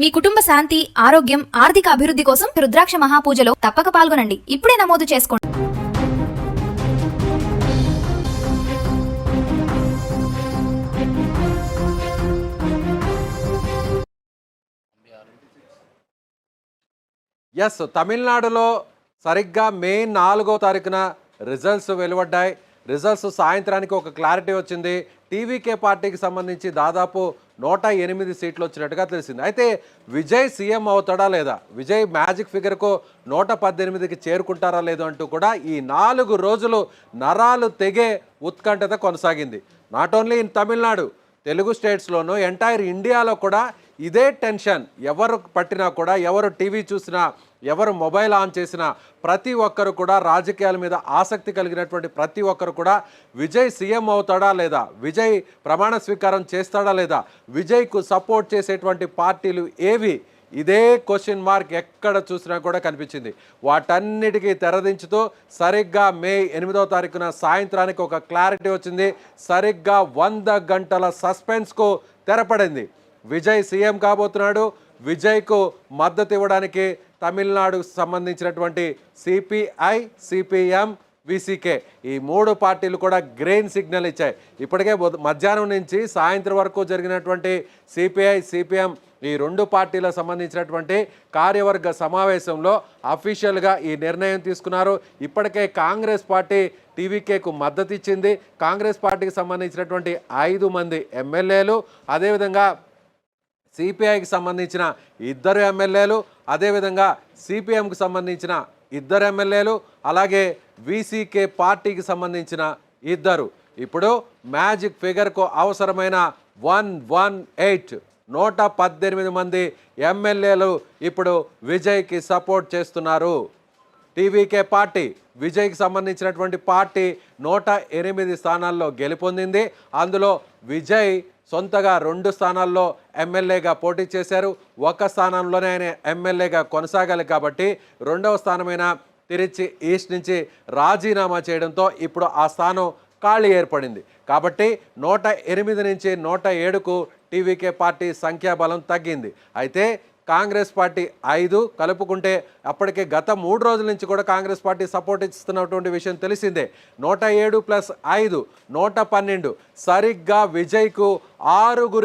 మీ కుటుంబ శాంతి, ఆరోగ్యం, ఆర్థిక అభివృద్ధి కోసం రుద్రాక్ష మహాపూజలో తప్పక పాల్గొనండి. ఇప్పుడే నమోదు చేసుకోండి. ఎస్, తమిళనాడులో సరిగ్గా మే 4వ తారీఖున రిజల్ట్స్ వెలువడ్డాయి. రిజల్ట్స్ సాయంత్రానికి ఒక క్లారిటీ వచ్చింది. టీవీకే పార్టీకి సంబంధించి దాదాపు 108 సీట్లు వచ్చినట్టుగా తెలిసింది. అయితే విజయ్ సీఎం అవుతాడా లేదా, విజయ్ మ్యాజిక్ ఫిగర్కు 118కి చేరుకుంటారా లేదు అంటూ కూడా ఈ 4 రోజులు నరాలు తెగే ఉత్కంఠత కొనసాగింది. Not only in Tamil Nadu, Telugu స్టేట్స్లోనూ ఎంటైర్ ఇండియాలో కూడా ఇదే టెన్షన్. ఎవరు పట్టినా కూడా, ఎవరు టీవీ చూసినా, ఎవరు మొబైల్ ఆన్ చేసినా ప్రతి ఒక్కరు కూడా రాజకీయాల మీద ఆసక్తి కలిగినటువంటి ప్రతి ఒక్కరు కూడా విజయ్ సీఎం అవుతాడా లేదా, విజయ్ ప్రమాణ స్వీకారం చేస్తాడా లేదా, విజయ్కు సపోర్ట్ చేసేటువంటి పార్టీలు ఏవి, ఇదే క్వశ్చన్ మార్క్ ఎక్కడ చూసినా కూడా కనిపించింది. వాటన్నిటికీ తెరదించుతూ సరిగ్గా మే 8వ తారీఖున సాయంత్రానికి ఒక క్లారిటీ వచ్చింది. సరిగ్గా 100 గంటల సస్పెన్స్కు తెరపడింది. విజయ్ సీఎం కాబోతున్నాడు. విజయ్కు మద్దతు ఇవ్వడానికి తమిళనాడుకు సంబంధించినటువంటి సిపిఐ, సిపిఎం, విసికే ఈ 3 పార్టీలు కూడా గ్రీన్ సిగ్నల్ ఇచ్చాయి. ఇప్పటికే మధ్యాహ్నం నుంచి సాయంత్రం వరకు జరిగినటువంటి సిపిఐ, సిపిఎం ఈ 2 పార్టీలకు సంబంధించినటువంటి కార్యవర్గ సమావేశంలో అఫీషియల్గా ఈ నిర్ణయం తీసుకున్నారు. ఇప్పటికే కాంగ్రెస్ పార్టీ టీవీకేకు మద్దతు ఇచ్చింది. కాంగ్రెస్ పార్టీకి సంబంధించినటువంటి 5 మంది ఎమ్మెల్యేలు, అదేవిధంగా సిపిఐకి సంబంధించిన 2 ఎమ్మెల్యేలు, అదేవిధంగా సిపిఎంకి సంబంధించిన 2 ఎమ్మెల్యేలు, అలాగే విసికే పార్టీకి సంబంధించిన 2. ఇప్పుడు మ్యాజిక్ ఫిగర్కు అవసరమైన 118 మంది ఎమ్మెల్యేలు ఇప్పుడు విజయ్కి సపోర్ట్ చేస్తున్నారు. టీవీకే పార్టీ, విజయ్కి సంబంధించినటువంటి పార్టీ 108 స్థానాల్లో గెలుపొందింది. అందులో విజయ్ సొంతగా 2 స్థానాల్లో ఎమ్మెల్యేగా పోటీ చేశారు. 1 స్థానంలోనే ఆయన ఎమ్మెల్యేగా కొనసాగాలి కాబట్టి 2వ స్థానమైన తిరుచి ఈస్ట్ నుంచి రాజీనామా చేయడంతో ఇప్పుడు ఆ స్థానం ఖాళీ ఏర్పడింది. కాబట్టి 108 నుంచి 107కు టీవీకే పార్టీ సంఖ్యాబలం తగ్గింది. అయితే కాంగ్రెస్ పార్టీ 5 కలుపుకుంటే అప్పటికే గత 3 రోజుల నుంచి కూడా కాంగ్రెస్ పార్టీ సపోర్ట్ ఇస్తున్నటువంటి విషయం తెలిసిందే. 107 + 5 112. సరిగ్గా విజయ్కు 6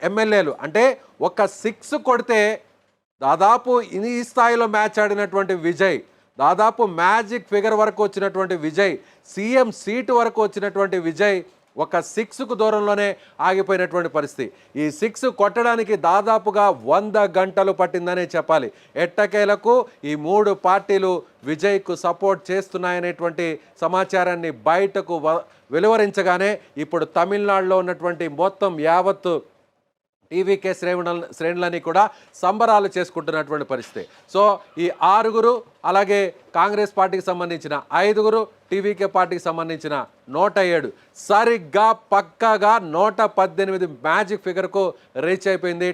ఎమ్మెల్యేలు అంటే ఒక 6 కొడితే దాదాపు ఈ స్థాయిలో మ్యాచ్ ఆడినటువంటి విజయ్, దాదాపు మ్యాజిక్ ఫిగర్ వరకు వచ్చినటువంటి విజయ్, సీఎం సీటు వరకు వచ్చినటువంటి విజయ్ ఒక 6కు దూరంలోనే ఆగిపోయినటువంటి పరిస్థితి. ఈ 6 కొట్టడానికి దాదాపుగా 100 గంటలు పట్టిందనే చెప్పాలి. ఎట్టకేలకు ఈ 3 పార్టీలు విజయ్కు సపోర్ట్ చేస్తున్నాయనేటువంటి సమాచారాన్ని బయటకు వెలువరించగానే ఇప్పుడు తమిళనాడులో ఉన్నటువంటి మొత్తం యావత్తు టీవీకే శ్రేణులని కూడా సంబరాలు చేసుకుంటున్నటువంటి పరిస్థితి. సో ఈ 6, అలాగే కాంగ్రెస్ పార్టీకి సంబంధించిన 5, టీవీకే పార్టీకి సంబంధించిన 107 సరిగ్గా పక్కాగా 118 మ్యాజిక్ ఫిగర్కు రీచ్ అయిపోయింది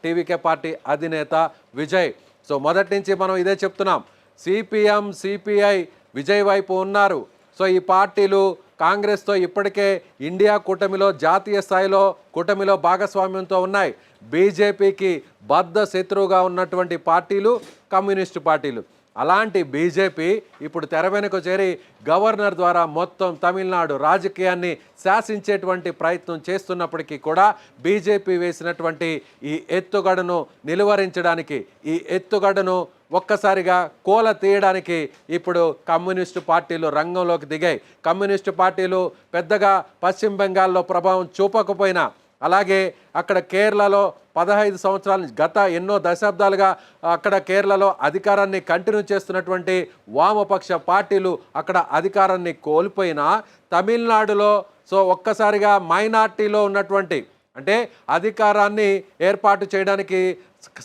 టీవీకే పార్టీ అధినేత విజయ్. సో మొదటి నుంచి మనం ఇదే చెప్తున్నాం, సిపిఎం, సిపిఐ విజయ్ వైపు ఉన్నారు. సో ఈ పార్టీలు కాంగ్రెస్తో ఇప్పటికే ఇండియా కూటమిలో, జాతీయ స్థాయిలో కూటమిలో భాగస్వామ్యంతో ఉన్నాయి. బీజేపీకి బద్ధ శత్రువుగా ఉన్నటువంటి పార్టీలు కమ్యూనిస్టు పార్టీలు. అలాంటి బీజేపీ ఇప్పుడు తెర వెనుక చేరి గవర్నర్ ద్వారా మొత్తం తమిళనాడు రాజకీయాన్ని శాసించేటువంటి ప్రయత్నం చేస్తున్నప్పటికీ కూడా బీజేపీ వేసినటువంటి ఈ ఎత్తుగడను నిలువరించడానికి, ఈ ఎత్తుగడను ఒక్కసారిగా కోల తీయడానికి ఇప్పుడు కమ్యూనిస్టు పార్టీలు రంగంలోకి దిగాయి. కమ్యూనిస్టు పార్టీలు పెద్దగా పశ్చిమ బెంగాల్లో ప్రభావం చూపకపోయినా, అలాగే అక్కడ కేరళలో 15 సంవత్సరాల గత ఎన్నో దశాబ్దాలుగా అక్కడ కేరళలో అధికారాన్ని కంటిన్యూ చేస్తున్నటువంటి వామపక్ష పార్టీలు అక్కడ అధికారాన్ని కోల్పోయినా, తమిళనాడులో సో ఒక్కసారిగా మైనార్టీలో ఉన్నటువంటి, అంటే అధికారాన్ని ఏర్పాటు చేయడానికి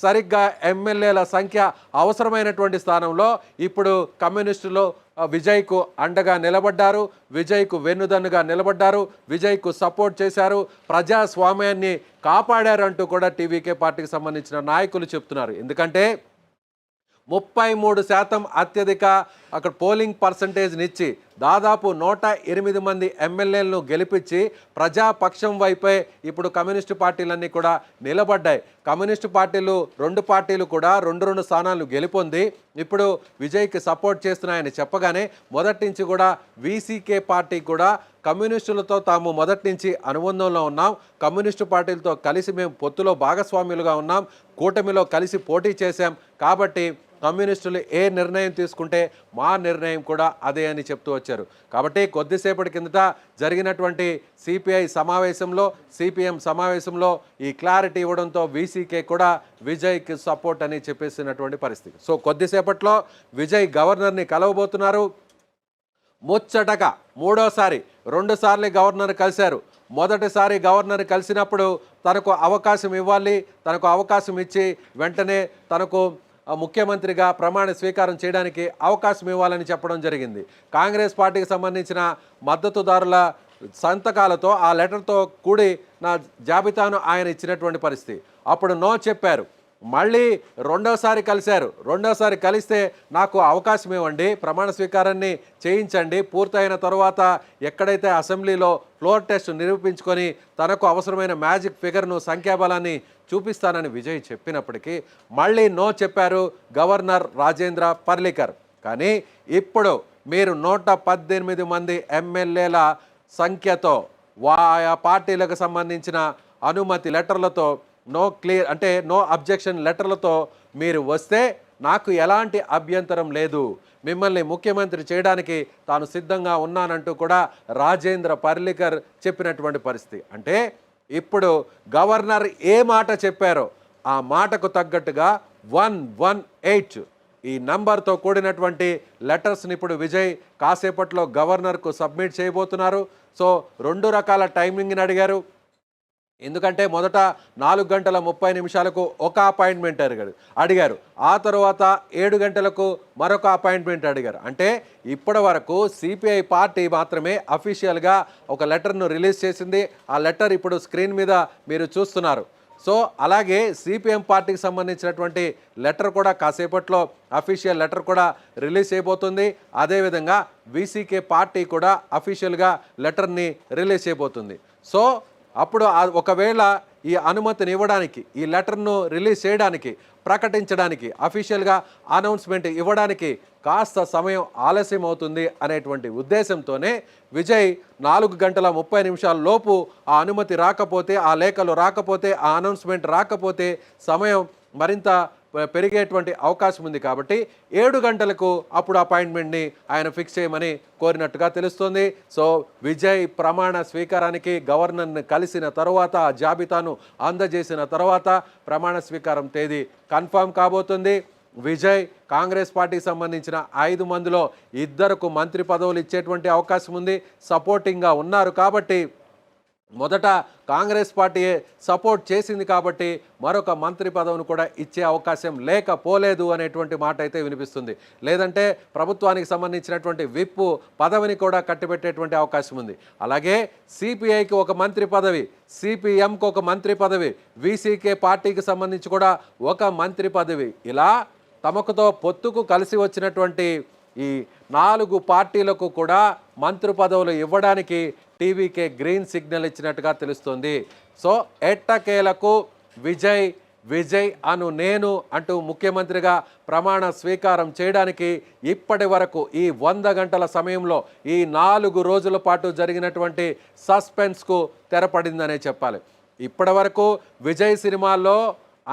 సరిగ్గా ఎమ్మెల్యేల సంఖ్య అవసరమైనటువంటి స్థానంలో ఇప్పుడు కమ్యూనిస్టులు విజయ్కు అండగా నిలబడ్డారు, విజయ్కు వెన్నుదన్నుగా నిలబడ్డారు, విజయ్కు సపోర్ట్ చేశారు, ప్రజాస్వామ్యాన్ని కాపాడారంటూ కూడా టీవీకే పార్టీకి సంబంధించిన నాయకులు చెప్తున్నారు. ఎందుకంటే 33% అత్యధిక అక్కడ పోలింగ్ పర్సంటేజ్ని ఇచ్చి దాదాపు 108 మంది ఎమ్మెల్యేలను గెలిపించి ప్రజాపక్షం వైపే ఇప్పుడు కమ్యూనిస్టు పార్టీలన్నీ కూడా నిలబడ్డాయి. కమ్యూనిస్టు పార్టీలు 2 పార్టీలు కూడా 2 స్థానాలు గెలుపొంది ఇప్పుడు విజయ్కి సపోర్ట్ చేస్తున్నాయని చెప్పగానే మొదటి నుంచి కూడా వీసీకే పార్టీ కూడా కమ్యూనిస్టులతో తాము మొదటి నుంచి అనుబంధంలో ఉన్నాం, కమ్యూనిస్టు పార్టీలతో కలిసి మేము పొత్తులో భాగస్వామ్యులుగా ఉన్నాం, కూటమిలో కలిసి పోటీ చేశాం, కాబట్టి కమ్యూనిస్టులు ఏ నిర్ణయం తీసుకుంటే మా నిర్ణయం కూడా అదే అని చెప్తూ వచ్చారు. కాబట్టి కొద్దిసేపటి కిందట జరిగినటువంటి సిపిఐ సమావేశంలో, సిపిఎం సమావేశంలో ఈ క్లారిటీ ఇవ్వడంతో వీసీకే కూడా విజయ్కి సపోర్ట్ అని చెప్పేసినటువంటి పరిస్థితి. సో కొద్దిసేపట్లో విజయ్ గవర్నర్ని కలవబోతున్నారు. ముచ్చటగా 2 సార్లు గవర్నర్ కలిశారు. మొదటిసారి గవర్నర్ కలిసినప్పుడు తనకు అవకాశం ఇవ్వాలి, తనకు అవకాశం ఇచ్చి వెంటనే తనకు ముఖ్యమంత్రిగా ప్రమాణ స్వీకారం చేయడానికి అవకాశం ఇవ్వాలని చెప్పడం జరిగింది. కాంగ్రెస్ పార్టీకి సంబంధించిన మద్దతుదారుల సంతకాలతో ఆ లెటర్తో కూడి నా జాబితాను ఆయన ఇచ్చినటువంటి పరిస్థితి. అప్పుడు నో చెప్పారు. మళ్ళీ రెండోసారి కలిశారు. రెండోసారి కలిస్తే నాకు అవకాశం ఇవ్వండి, ప్రమాణ స్వీకారాన్ని చేయించండి, పూర్తయిన తర్వాత ఎక్కడైతే అసెంబ్లీలో ఫ్లోర్ టెస్ట్ నిరూపించుకొని తనకు అవసరమైన మ్యాజిక్ ఫిగర్ను, సంఖ్యాబలాన్ని చూపిస్తానని విజయ్ చెప్పినప్పటికీ మళ్ళీ నో చెప్పారు గవర్నర్ రాజేంద్ర పర్లికర్. కానీ ఇప్పుడు మీరు 118 మంది ఎమ్మెల్యేల సంఖ్యతో ఆయా పార్టీలకు సంబంధించిన అనుమతి లెటర్లతో నో అబ్జెక్షన్ లెటర్లతో మీరు వస్తే నాకు ఎలాంటి అభ్యంతరం లేదు, మిమ్మల్ని ముఖ్యమంత్రి చేయడానికి తాను సిద్ధంగా ఉన్నానంటూ కూడా రాజేంద్ర పర్లికర్ చెప్పినటువంటి పరిస్థితి. అంటే ఇప్పుడు గవర్నర్ ఏ మాట చెప్పారో ఆ మాటకు తగ్గట్టుగా 118 ఈ నంబర్తో కూడినటువంటి లెటర్స్ని ఇప్పుడు విజయ్ కాసేపట్లో గవర్నర్కు సబ్మిట్ చేయబోతున్నారు. సో 2 రకాల టైమింగ్ని అడిగారు. ఎందుకంటే మొదట 4 గంటల 30 నిమిషాలకు ఒక అపాయింట్మెంట్ అడిగారు, ఆ తర్వాత 7 గంటలకు మరొక అపాయింట్మెంట్ అడిగారు. అంటే ఇప్పటి వరకు సిపిఐ పార్టీ మాత్రమే అఫీషియల్గా ఒక లెటర్ను రిలీజ్ చేసింది. ఆ లెటర్ ఇప్పుడు స్క్రీన్ మీద మీరు చూస్తున్నారు. సో అలాగే సిపిఎం పార్టీకి సంబంధించినటువంటి లెటర్ కూడా కాసేపట్లో అఫీషియల్ లెటర్ కూడా రిలీజ్ చేయబోతుంది. అదేవిధంగా వీసీకే పార్టీ కూడా అఫీషియల్గా లెటర్ని రిలీజ్ చేయబోతుంది. సో అప్పుడు ఒకవేళ ఈ అనుమతిని ఇవ్వడానికి, ఈ లెటర్ను రిలీజ్ చేయడానికి, ప్రకటించడానికి, అఫీషియల్గా అనౌన్స్మెంట్ ఇవ్వడానికి కాస్త సమయం ఆలస్యం అవుతుంది అనేటువంటి ఉద్దేశంతోనే విజయ్ 4 గంటల 30 నిమిషాల లోపు ఆ అనుమతి రాకపోతే, ఆ లేఖలు రాకపోతే, ఆ అనౌన్స్మెంట్ రాకపోతే సమయం మరింత పెరిగేటువంటి అవకాశం ఉంది. కాబట్టి 7 గంటలకు అప్పుడు అపాయింట్మెంట్ని ఆయన ఫిక్స్ చేయమని కోరినట్టుగా తెలుస్తుంది. సో విజయ్ ప్రమాణ స్వీకారానికి గవర్నర్ని కలిసిన తర్వాత, ఆ జాబితాను అందజేసిన తర్వాత ప్రమాణ స్వీకారం తేదీ కన్ఫర్మ్ కాబోతుంది. విజయ్ కాంగ్రెస్ పార్టీకి సంబంధించిన 5 మందిలో 2కు మంత్రి పదవులు ఇచ్చేటువంటి అవకాశం ఉంది. సపోర్టింగ్గా ఉన్నారు కాబట్టి, మొదట కాంగ్రెస్ పార్టీ సపోర్ట్ చేసింది కాబట్టి మరొక మంత్రి పదవిని కూడా ఇచ్చే అవకాశం లేకపోలేదు అనేటువంటి మాట అయితే వినిపిస్తుంది. లేదంటే ప్రభుత్వానికి సంబంధించినటువంటి విప్ పదవిని కూడా కట్టిపెట్టేటువంటి అవకాశం ఉంది. అలాగే సిపిఐకి ఒక మంత్రి పదవి, సిపిఎంకి ఒక మంత్రి పదవి, వీసీకే పార్టీకి సంబంధించి కూడా ఒక మంత్రి పదవి, ఇలా తమకుతో పొత్తుకు కలిసి వచ్చినటువంటి ఈ 4 పార్టీలకు కూడా మంత్రి పదవులు ఇవ్వడానికి టీవీకే గ్రీన్ సిగ్నల్ ఇచ్చినట్టుగా తెలుస్తుంది. సో ఎట్టకేలకు విజయ్ అను నేను అంటూ ముఖ్యమంత్రిగా ప్రమాణ స్వీకారం చేయడానికి ఇప్పటి వరకు ఈ 100 గంటల సమయంలో ఈ 4 రోజుల పాటు జరిగినటువంటి సస్పెన్స్కు తెరపడిందనే చెప్పాలి. ఇప్పటి వరకు విజయ్ సినిమాల్లో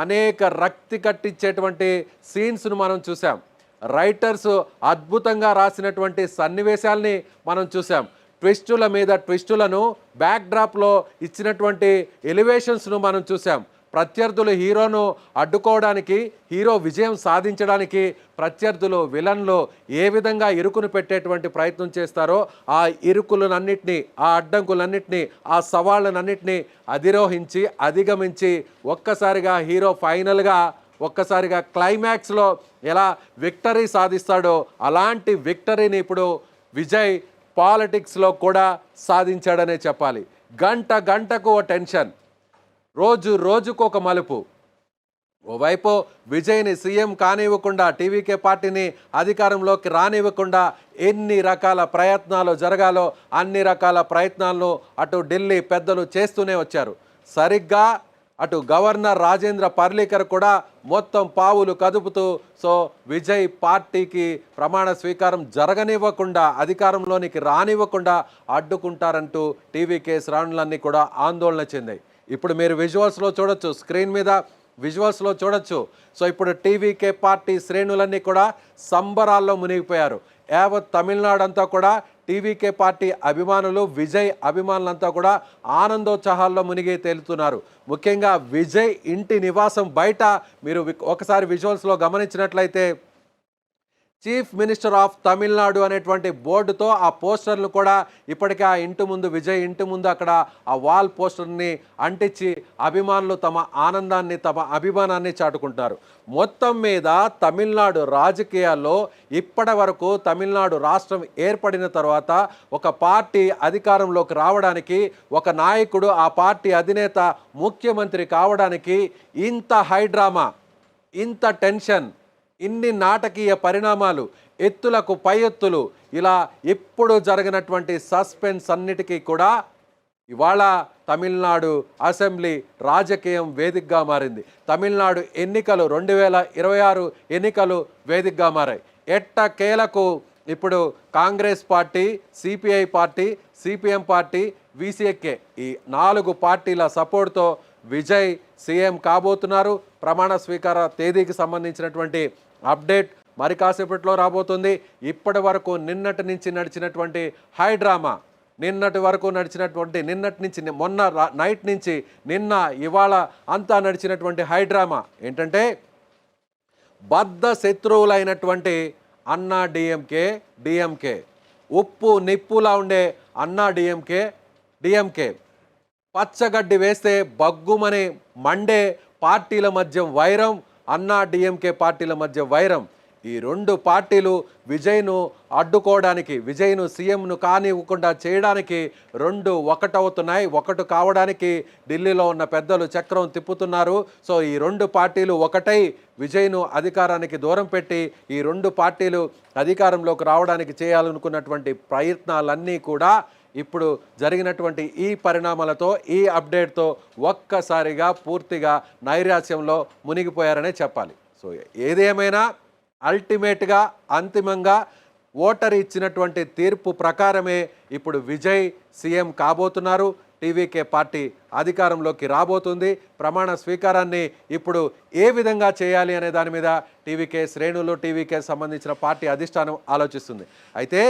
అనేక రక్తి కట్టించేటువంటి సీన్స్ను మనం చూసాం. రైటర్స్ అద్భుతంగా రాసినటువంటి సన్నివేశాల్ని మనం చూసాం. ట్విస్టుల మీద ట్విస్టులను బ్యాక్డ్రాప్లో ఇచ్చినటువంటి ఎలివేషన్స్ను మనం చూసాం. ప్రత్యర్థులు హీరోను అడ్డుకోవడానికి, హీరో విజయం సాధించడానికి ప్రత్యర్థులు, విలన్లు ఏ విధంగా ఇరుకును పెట్టేటువంటి ప్రయత్నం చేస్తారో ఆ ఇరుకులన్నింటినీ, ఆ అడ్డంకులన్నింటినీ, ఆ సవాళ్ళనన్నింటినీ అధిరోహించి, అధిగమించి ఒక్కసారిగా హీరో ఫైనల్గా ఒక్కసారిగా క్లైమాక్స్లో ఎలా విక్టరీ సాధిస్తాడో అలాంటి విక్టరీని ఇప్పుడు విజయ్ పాలిటిక్స్లో కూడా సాధించాడనే చెప్పాలి. గంటకు ఓ టెన్షన్, రోజుకు ఒక మలుపు. ఓవైపు విజయ్ని సీఎం కానివ్వకుండా టీవీకే పార్టీని అధికారంలోకి రానివ్వకుండా ఎన్ని రకాల ప్రయత్నాలు జరగాలో అన్ని రకాల ప్రయత్నాలను అటు ఢిల్లీ పెద్దలు చేస్తూనే వచ్చారు. సరిగ్గా అటు గవర్నర్ రాజేంద్ర పర్లీకర్ కూడా మొత్తం పావులు కదుపుతూ సో విజయ్ పార్టీకి ప్రమాణ స్వీకారం జరగనివ్వకుండా అధికారంలోనికి రానివ్వకుండా అడ్డుకుంటారంటూ టీవీకే శ్రేణులన్నీ కూడా ఆందోళన చెందాయి. ఇప్పుడు మీరు విజువల్స్లో చూడొచ్చు, స్క్రీన్ మీద విజువల్స్లో చూడొచ్చు. సో ఇప్పుడు టీవీకే పార్టీ శ్రేణులన్నీ కూడా సంబరాల్లో మునిగిపోయారు. యావత్ తమిళనాడు అంతా కూడా టీవీకే పార్టీ అభిమానులు, విజయ్ అభిమానులంతా కూడా ఆనందోత్సాహాల్లో మునిగి తేలుతున్నారు. ముఖ్యంగా విజయ్ ఇంటి నివాసం బయట మీరు ఒకసారి విజువల్స్లో గమనించినట్లయితే చీఫ్ మినిస్టర్ ఆఫ్ తమిళనాడు అనేటువంటి బోర్డుతో ఆ పోస్టర్లు కూడా ఇప్పటికే ఆ ఇంటి ముందు, విజయ్ ఇంటి ముందు అక్కడ ఆ వాల్ పోస్టర్ని అంటించి అభిమానులు తమ ఆనందాన్ని, తమ అభిమానాన్ని చాటుకుంటారు. మొత్తం మీద తమిళనాడు రాజకీయాల్లో ఇప్పటి వరకు తమిళనాడు రాష్ట్రం ఏర్పడిన తర్వాత ఒక పార్టీ అధికారంలోకి రావడానికి, ఒక నాయకుడు ఆ పార్టీ అధినేత ముఖ్యమంత్రి కావడానికి ఇంత హైడ్రామా, ఇంత టెన్షన్, ఇన్ని నాటకీయ పరిణామాలు, ఎత్తులకు పై ఎత్తులు, ఇలా ఎప్పుడు జరిగినటువంటి సస్పెన్స్ అన్నిటికీ కూడా ఇవాళ తమిళనాడు అసెంబ్లీ రాజకీయం వేదికగా మారింది. తమిళనాడు ఎన్నికలు 2026 ఎన్నికలు వేదికగా మారాయి. ఎట్టకేలకు ఇప్పుడు Congress party, CPI party, CPM party, VCK ఈ 4 పార్టీల సపోర్ట్తో విజయ్ సీఎం కాబోతున్నారు. ప్రమాణ స్వీకార తేదీకి సంబంధించినటువంటి అప్డేట్ మరి కాసేపట్లో రాబోతుంది. ఇప్పటి వరకు నిన్నటి నుంచి నడిచినటువంటి హైడ్రామా, నిన్నటి నుంచి మొన్న నైట్ నుంచి నిన్న ఇవాళ అంతా నడిచినటువంటి హైడ్రామా ఏంటంటే బద్ధ శత్రువులైనటువంటి అన్నా డిఎంకే, ఉప్పు నిప్పులా ఉండే అన్నా డిఎంకే పచ్చగడ్డి వేస్తే బగ్గుమని మండే పార్టీల మధ్య వైరం, అన్నా డిఎంకే పార్టీల మధ్య వైరం. ఈ 2 పార్టీలు విజయ్ను అడ్డుకోవడానికి, విజయ్ను సీఎంను కానివ్వకుండా చేయడానికి 2 ఒకటవుతున్నాయి. ఒకటి కావడానికి ఢిల్లీలో ఉన్న పెద్దలు చక్రం తిప్పుతున్నారు. సో ఈ 2 పార్టీలు ఒకటై విజయ్ను అధికారానికి దూరం పెట్టి ఈ 2 పార్టీలు అధికారంలోకి రావడానికి చేయాలనుకున్నటువంటి ప్రయత్నాలన్నీ కూడా ఇప్పుడు జరిగినటువంటి ఈ పరిణామాలతో, ఈ అప్డేట్తో ఒక్కసారిగా పూర్తిగా నైరాశ్యంలో మునిగిపోయారనే చెప్పాలి. సో ఏదేమైనా అల్టిమేట్గా, అంతిమంగా ఓటరు ఇచ్చినటువంటి తీర్పు ప్రకారమే ఇప్పుడు విజయ్ సీఎం కాబోతున్నారు. టీవీకే పార్టీ అధికారంలోకి రాబోతుంది. ప్రమాణ స్వీకారాన్ని ఇప్పుడు ఏ విధంగా చేయాలి అనే దాని మీద టీవీకే శ్రేణులు, టీవీకే సంబంధించిన పార్టీ అధిష్టానం ఆలోచిస్తుంది. అయితే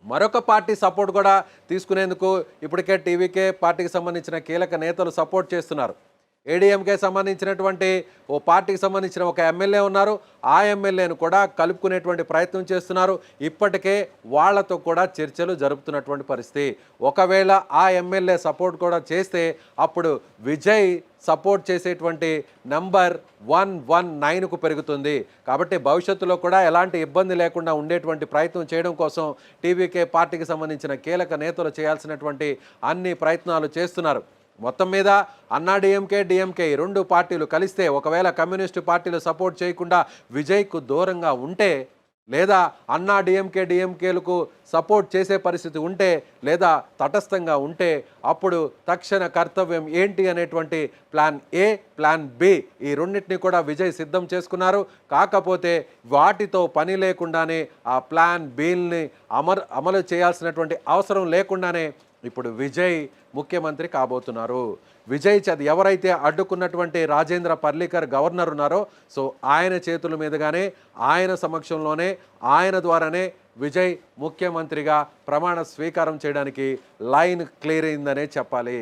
మరొక పార్టీ సపోర్ట్ కూడా తీసుకునేందుకు ఇప్పటికే టీవీకే పార్టీకి సంబంధించిన కీలక నేతలు సపోర్ట్ చేస్తున్నారు. ఏడీఎంకే సంబంధించినటువంటి ఓ పార్టీకి సంబంధించిన ఒక ఎమ్మెల్యే ఉన్నారు. ఆ ఎమ్మెల్యేను కూడా కలుపుకునేటువంటి ప్రయత్నం చేస్తున్నారు. ఇప్పటికే వాళ్లతో కూడా చర్చలు జరుపుతున్నటువంటి పరిస్థితి. ఒకవేళ ఆ ఎమ్మెల్యే సపోర్ట్ కూడా చేస్తే అప్పుడు విజయ్ సపోర్ట్ చేసేటువంటి నంబర్ 119కు పెరుగుతుంది. కాబట్టి భవిష్యత్తులో కూడా ఎలాంటి ఇబ్బంది లేకుండా ఉండేటువంటి ప్రయత్నం చేయడం కోసం టీవీకే పార్టీకి సంబంధించిన కీలక నేతలు చేయాల్సినటువంటి అన్ని ప్రయత్నాలు చేస్తున్నారు. మొత్తం మీద అన్నా డిఎంకే ఈ 2 పార్టీలు కలిస్తే, ఒకవేళ కమ్యూనిస్టు పార్టీలు సపోర్ట్ చేయకుండా విజయ్కు దూరంగా ఉంటే, లేదా అన్నా డిఎంకేలకు సపోర్ట్ చేసే పరిస్థితి ఉంటే, లేదా తటస్థంగా ఉంటే, అప్పుడు తక్షణ కర్తవ్యం ఏంటి అనేటువంటి ప్లాన్ ఏ, ప్లాన్ బి, ఈ రెండింటిని కూడా విజయ్ సిద్ధం చేసుకున్నారు. కాకపోతే వాటితో పని లేకుండానే ఆ ప్లాన్ బిల్ని అమలు చేయాల్సినటువంటి అవసరం లేకుండానే ఇప్పుడు విజయ్ ముఖ్యమంత్రి కాబోతున్నారు. విజయ్ ఎవరైతే అడ్డుకున్నటువంటి రాజేంద్ర పర్లీకర్ గవర్నర్ ఉన్నారో, సో ఆయన చేతుల మీదుగానే, ఆయన సమక్షంలోనే, ఆయన ద్వారానే విజయ్ ముఖ్యమంత్రిగా ప్రమాణ స్వీకారం చేయడానికి లైన్ క్లియర్ అయిందనే చెప్పాలి.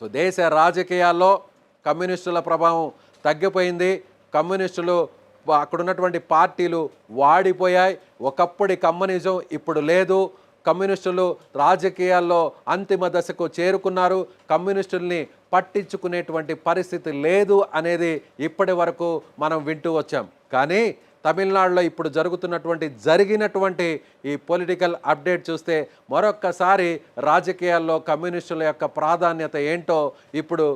సో దేశ రాజకీయాల్లో కమ్యూనిస్టుల ప్రభావం తగ్గిపోయింది. కమ్యూనిస్టులు, అక్కడ ఉన్నటువంటి పార్టీలు వాడిపోయాయి. ఒకప్పటి కమ్యూనిజం ఇప్పుడు లేదు. కమ్యూనిస్టులు రాజకీయాల్లో అంతిమ దశకు చేరుకున్నారు. కమ్యూనిస్టుల్ని పట్టించుకునేటువంటి పరిస్థితి లేదు అనేది ఇప్పటి వరకు మనం వింటూ వచ్చాం. కానీ తమిళనాడులో ఇప్పుడు జరిగినటువంటి ఈ పొలిటికల్ అప్డేట్ చూస్తే మరొక్కసారి రాజకీయాల్లో కమ్యూనిస్టుల యొక్క ప్రాధాన్యత ఏంటో ఇప్పుడు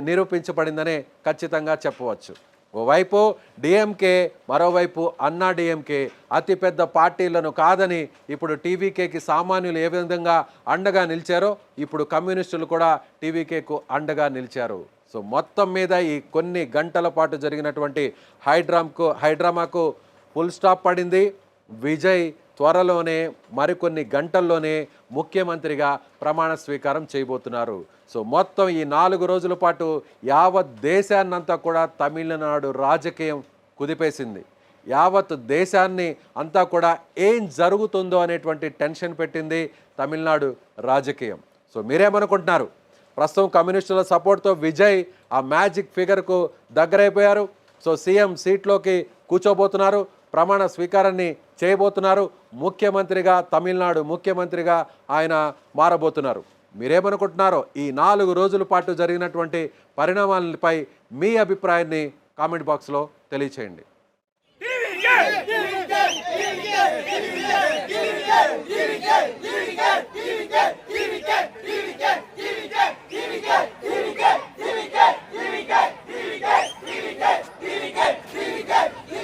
నిరూపించబడిందనే ఖచ్చితంగా చెప్పవచ్చు. ఓవైపు డిఎంకే, మరోవైపు అన్నా డిఎంకే అతిపెద్ద పార్టీలను కాదని ఇప్పుడు టీవీకేకి సామాన్యులు ఏ విధంగా అండగా నిలిచారో ఇప్పుడు కమ్యూనిస్టులు కూడా టీవీకేకు అండగా నిలిచారు. సో మొత్తం మీద ఈ కొన్ని గంటల పాటు జరిగినటువంటి హైడ్రామాకు ఫుల్ స్టాప్ పడింది. విజయ్ త్వరలోనే మరికొన్ని గంటల్లోనే ముఖ్యమంత్రిగా ప్రమాణ స్వీకారం చేయబోతున్నారు. సో మొత్తం ఈ 4 రోజుల పాటు యావత్ దేశాన్నంతా కూడా తమిళనాడు రాజకీయం కుదిపేసింది. యావత్ దేశాన్ని అంతా కూడా ఏం జరుగుతుందో అనేటువంటి టెన్షన్ పెట్టింది తమిళనాడు రాజకీయం. సో మీరేమనుకుంటున్నారు? ప్రస్తుతం కమ్యూనిస్టుల సపోర్ట్తో విజయ్ ఆ మ్యాజిక్ ఫిగర్కు దగ్గరైపోయారు. సో సీఎం సీట్లోకి కూర్చోబోతున్నారు, ప్రమాణ స్వీకారాన్ని చేయబోతున్నారు, ముఖ్యమంత్రిగా తమిళనాడు ముఖ్యమంత్రిగా ఆయన మారబోతున్నారు. మీరేమనుకుంటున్నారో ఈ 4 రోజుల పాటు జరిగినటువంటి పరిణామాలపై మీ అభిప్రాయాన్ని కామెంట్ బాక్స్లో తెలియచేయండి.